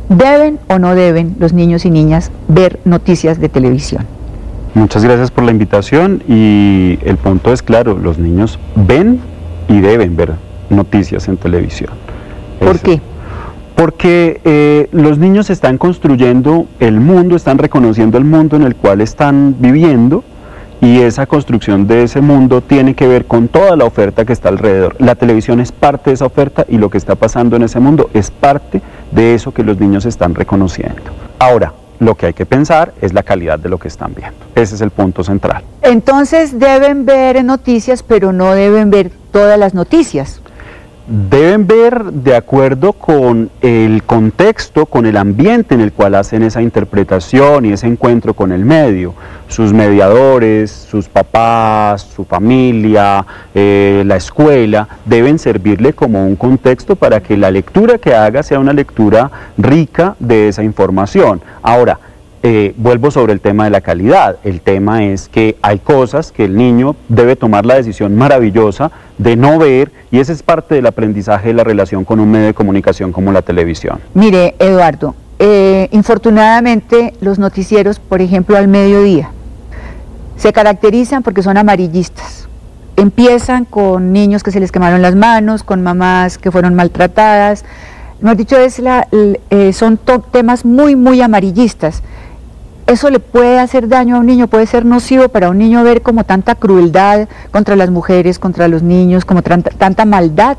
¿Deben o no deben los niños y niñas ver noticias de televisión? Muchas gracias por la invitación y el punto es claro, los niños ven y deben ver noticias en televisión. ¿Por qué? Porque los niños están construyendo el mundo, están reconociendo el mundo en el cual están viviendo y esa construcción de ese mundo tiene que ver con toda la oferta que está alrededor. La televisión es parte de esa oferta y lo que está pasando en ese mundo es parte de eso que los niños están reconociendo. Ahora, lo que hay que pensar es la calidad de lo que están viendo. Ese es el punto central. Entonces deben ver noticias, pero no deben ver todas las noticias. Deben ver de acuerdo con el contexto, con el ambiente en el cual hacen esa interpretación y ese encuentro con el medio. Sus mediadores, sus papás, su familia, la escuela, deben servirle como un contexto para que la lectura que haga sea una lectura rica de esa información. Ahora, vuelvo sobre el tema de la calidad. El tema es que hay cosas que el niño debe tomar la decisión maravillosa de no ver, y ese es parte del aprendizaje de la relación con un medio de comunicación como la televisión. Mire, Eduardo, infortunadamente los noticieros, por ejemplo, al mediodía, se caracterizan porque son amarillistas. Empiezan con niños que se les quemaron las manos, con mamás que fueron maltratadas. Mejor dicho, son temas muy amarillistas. Eso le puede hacer daño a un niño, puede ser nocivo para un niño ver como tanta crueldad contra las mujeres, contra los niños, como tanta maldad.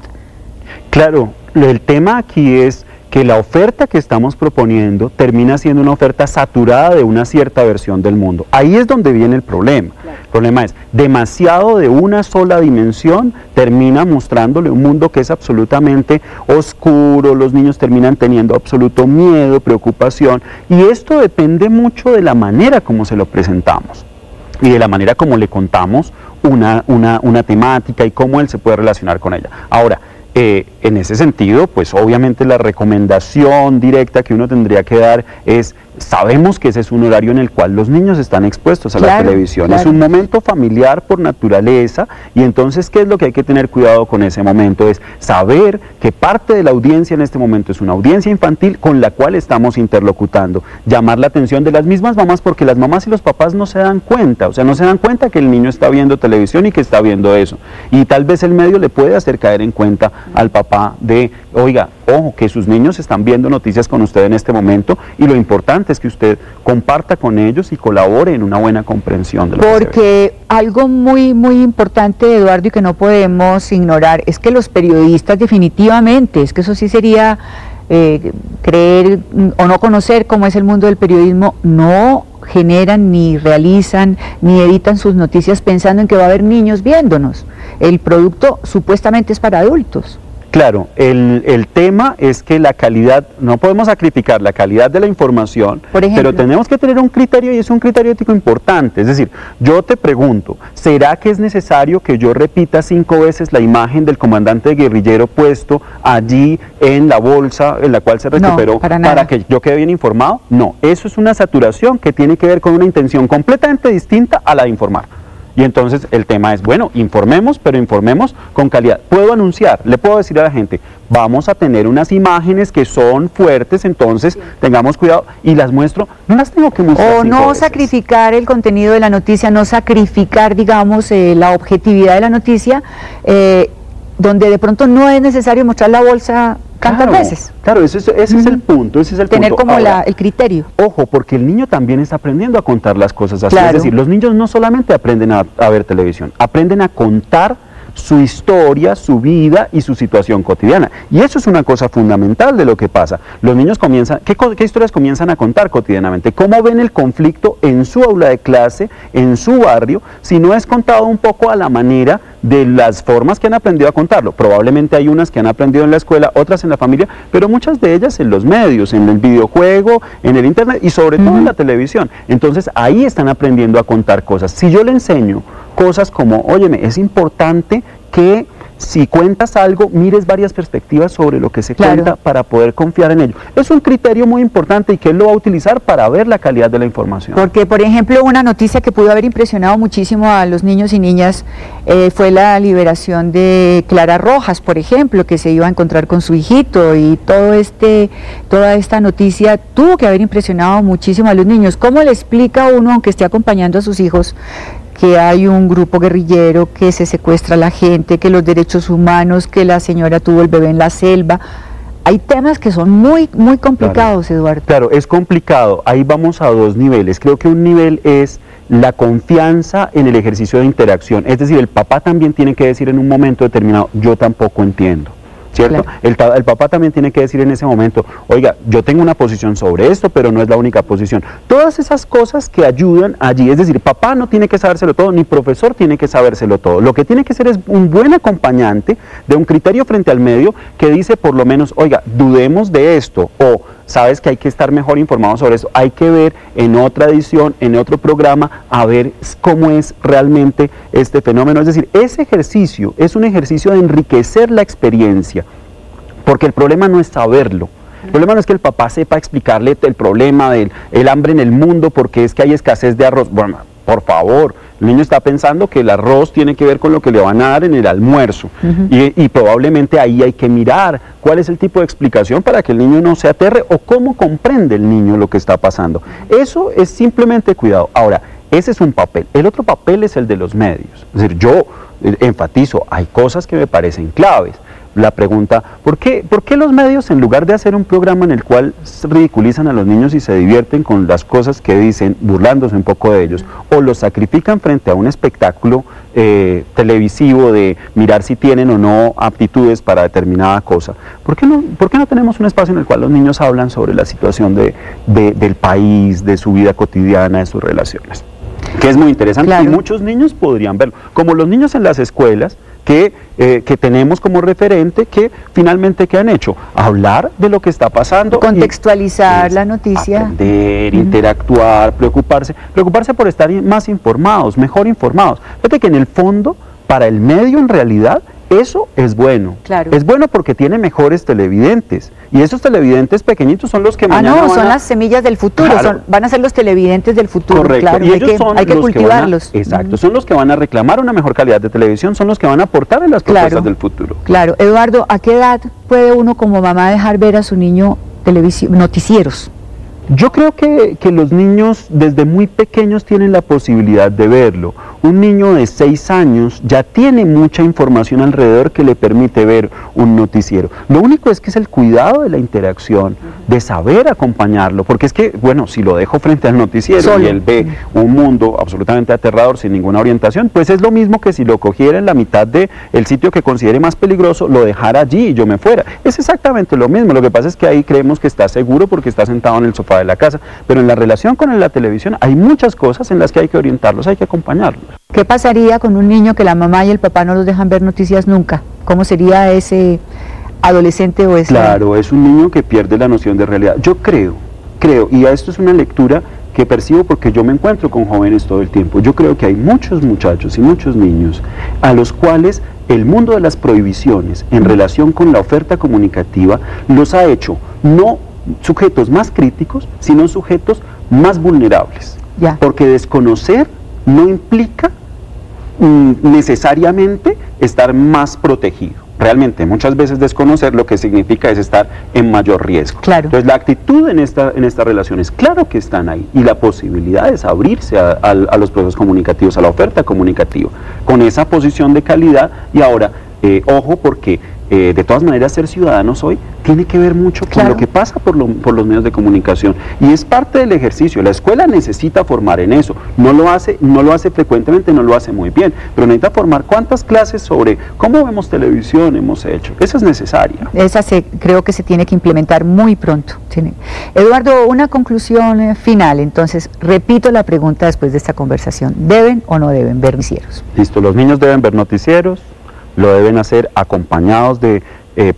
Claro, el tema aquí es que la oferta que estamos proponiendo termina siendo una oferta saturada de una cierta versión del mundo. Ahí es donde viene el problema. Claro. El problema es, demasiado de una sola dimensión termina mostrándole un mundo que es absolutamente oscuro, los niños terminan teniendo absoluto miedo, preocupación, y esto depende mucho de la manera como se lo presentamos y de la manera como le contamos una temática y cómo él se puede relacionar con ella. Ahora, en ese sentido, pues obviamente la recomendación directa que uno tendría que dar es, sabemos que ese es un horario en el cual los niños están expuestos a la televisión, es un momento familiar por naturaleza, y entonces ¿qué es lo que hay que tener cuidado con ese momento? Es saber que parte de la audiencia en este momento es una audiencia infantil con la cual estamos interlocutando, llamar la atención de las mismas mamás, porque las mamás y los papás no se dan cuenta, o sea, no se dan cuenta que el niño está viendo televisión y que está viendo eso, y tal vez el medio le puede hacer caer en cuenta al papá de, oiga, ojo, que sus niños están viendo noticias con usted en este momento, y lo importante es que usted comparta con ellos y colabore en una buena comprensión de lo que se ve. Porque algo muy importante, Eduardo, y que no podemos ignorar, es que los periodistas definitivamente, es que eso sí sería creer o no conocer cómo es el mundo del periodismo, no generan, ni realizan, ni editan sus noticias pensando en que va a haber niños viéndonos. El producto supuestamente es para adultos. Claro, el tema es que la calidad, no podemos sacrificar la calidad de la información, pero tenemos que tener un criterio, y es un criterio ético importante. Es decir, yo te pregunto, ¿será que es necesario que yo repita 5 veces la imagen del comandante guerrillero puesto allí en la bolsa en la cual se recuperó para que yo quede bien informado? No, eso es una saturación que tiene que ver con una intención completamente distinta a la de informar. Y entonces el tema es, bueno, informemos, pero informemos con calidad. Puedo anunciar, le puedo decir a la gente, vamos a tener unas imágenes que son fuertes, entonces tengamos cuidado, y las muestro, no las tengo que mostrar. O no sacrificar el contenido de la noticia, no sacrificar, digamos, la objetividad de la noticia, donde de pronto no es necesario mostrar la bolsa tantas veces. Claro, ese es el punto, Tener como el criterio. Ojo, porque el niño también está aprendiendo a contar las cosas así. Claro. Es decir, los niños no solamente aprenden a ver televisión, aprenden a contar su historia, su vida y su situación cotidiana. Y eso es una cosa fundamental de lo que pasa. Los niños comienzan, ¿qué historias comienzan a contar cotidianamente? ¿Cómo ven el conflicto en su aula de clase, en su barrio, si no es contado un poco a la manera de las formas que han aprendido a contarlo? Probablemente hay unas que han aprendido en la escuela, otras en la familia, pero muchas de ellas en los medios, en el videojuego, en el internet y sobre todo en la televisión. Entonces ahí están aprendiendo a contar cosas. Si yo le enseño cosas como, óyeme, es importante que si cuentas algo, mires varias perspectivas sobre lo que se cuenta para poder confiar en ello. Es un criterio muy importante y que él lo va a utilizar para ver la calidad de la información. Porque, por ejemplo, una noticia que pudo haber impresionado muchísimo a los niños y niñas fue la liberación de Clara Rojas, por ejemplo, que se iba a encontrar con su hijito, y toda esta noticia tuvo que haber impresionado muchísimo a los niños. ¿Cómo le explica uno, aunque esté acompañando a sus hijos, que hay un grupo guerrillero, que se secuestra a la gente, que los derechos humanos, que la señora tuvo el bebé en la selva? Hay temas que son muy complicados, claro, Eduardo. Claro, es complicado. Ahí vamos a dos niveles. Creo que un nivel es la confianza en el ejercicio de interacción. Es decir, el papá también tiene que decir en un momento determinado, yo tampoco entiendo. ¿Cierto? Claro. El papá también tiene que decir en ese momento, oiga, yo tengo una posición sobre esto, pero no es la única posición. Todas esas cosas que ayudan allí, es decir, papá no tiene que sabérselo todo, ni profesor tiene que sabérselo todo. Lo que tiene que ser es un buen acompañante de un criterio frente al medio que dice por lo menos, oiga, dudemos de esto, o sabes que hay que estar mejor informado sobre eso, hay que ver en otra edición, en otro programa, a ver cómo es realmente este fenómeno. Es decir, ese ejercicio es un ejercicio de enriquecer la experiencia, porque el problema no es saberlo. El problema no es que el papá sepa explicarle el problema del hambre en el mundo porque es que hay escasez de arroz. Bueno, por favor, el niño está pensando que el arroz tiene que ver con lo que le van a dar en el almuerzo, y probablemente ahí hay que mirar cuál es el tipo de explicación para que el niño no se aterre, o cómo comprende el niño lo que está pasando. Eso es simplemente cuidado. Ahora, ese es un papel. El otro papel es el de los medios. Es decir, yo enfatizo, hay cosas que me parecen claves. La pregunta, ¿por qué los medios, en lugar de hacer un programa en el cual ridiculizan a los niños y se divierten con las cosas que dicen, burlándose un poco de ellos, o los sacrifican frente a un espectáculo televisivo de mirar si tienen o no aptitudes para determinada cosa? ¿Por qué no tenemos un espacio en el cual los niños hablan sobre la situación del país, de su vida cotidiana, de sus relaciones? Que es muy interesante, claro. Y muchos niños podrían verlo, como los niños en las escuelas, que tenemos como referente, que finalmente ¿qué han hecho? Hablar de lo que está pasando. Contextualizar la noticia. Aprender, interactuar, preocuparse por estar más informados, mejor informados. Fíjate que en el fondo, para el medio en realidad, eso es bueno. Claro. Es bueno porque tiene mejores televidentes. Y esos televidentes pequeñitos son los que mañana son las semillas del futuro, claro. Van a ser los televidentes del futuro. Correcto. Claro, Y ellos hay que cultivarlos. Exacto, son los que van a reclamar una mejor calidad de televisión, son los que van a aportar en las propuestas del futuro. Claro. Eduardo, ¿a qué edad puede uno como mamá dejar ver a su niño noticieros? Yo creo que los niños desde muy pequeños tienen la posibilidad de verlo. Un niño de 6 años ya tiene mucha información alrededor que le permite ver un noticiero. Lo único es que es el cuidado de la interacción, de saber acompañarlo, porque es que, bueno, si lo dejo frente al noticiero y él ve un mundo absolutamente aterrador sin ninguna orientación, pues es lo mismo que si lo cogiera en la mitad del sitio que considere más peligroso, lo dejara allí y yo me fuera. Es exactamente lo mismo. Lo que pasa es que ahí creemos que está seguro porque está sentado en el sofá de la casa, pero en la relación con la televisión hay muchas cosas en las que hay que orientarlos, hay que acompañarlos. ¿Qué pasaría con un niño que la mamá y el papá no los dejan ver noticias nunca? ¿Cómo sería ese adolescente o ese...? Claro, es un niño que pierde la noción de realidad. Yo creo, y esto es una lectura que percibo porque yo me encuentro con jóvenes todo el tiempo. Yo creo que hay muchos muchachos y muchos niños a los cuales el mundo de las prohibiciones en relación con la oferta comunicativa los ha hecho no sujetos más críticos, sino sujetos más vulnerables. Porque desconocer no implica necesariamente estar más protegido. Realmente, muchas veces desconocer lo que significa es estar en mayor riesgo. Claro. Entonces, la actitud en estas relaciones, claro que están ahí, y la posibilidad es abrirse a los procesos comunicativos, a la oferta comunicativa, con esa posición de calidad. Y ahora, ojo, porque de todas maneras ser ciudadanos hoy tiene que ver mucho con lo que pasa por los medios de comunicación, y es parte del ejercicio. La escuela necesita formar en eso, no lo hace frecuentemente, no lo hace muy bien, pero necesita formar. ¿Cuántas clases sobre cómo vemos televisión hemos hecho? Esa es necesaria. Creo que se tiene que implementar muy pronto. Eduardo, una conclusión final. Entonces, repito la pregunta después de esta conversación: ¿deben o no deben ver noticieros? Listo, los niños deben ver noticieros, lo deben hacer acompañados de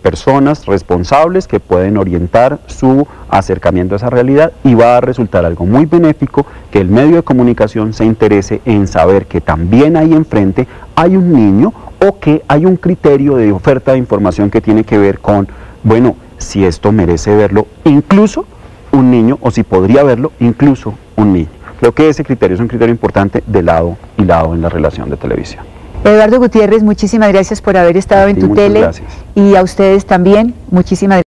personas responsables que pueden orientar su acercamiento a esa realidad, y va a resultar algo muy benéfico que el medio de comunicación se interese en saber que también ahí enfrente hay un niño o que hay un criterio de oferta de información que tiene que ver con, bueno, si esto merece verlo incluso un niño, o si podría verlo incluso un niño. Creo que ese criterio es un criterio importante de lado y lado en la relación de televisión. Eduardo Gutiérrez, muchísimas gracias por haber estado en Tu Tele. Gracias. Y a ustedes también, muchísimas gracias.